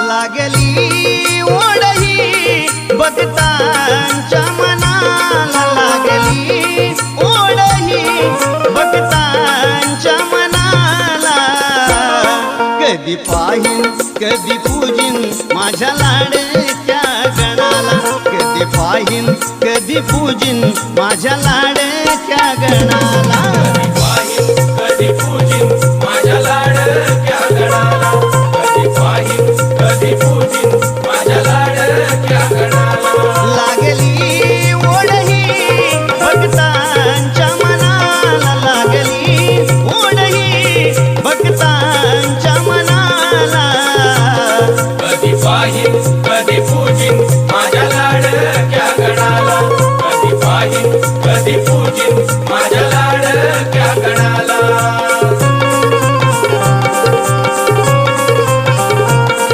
लागली ओढही भक्तांच्या मनाला लागली ओढही भक्तांच्या मनाला कधी पाहीन कधी पूजिन माझ्या लाडक्या गणाला कधी पाहीन कधी पूजिन माझ्या लाडक्या गणाला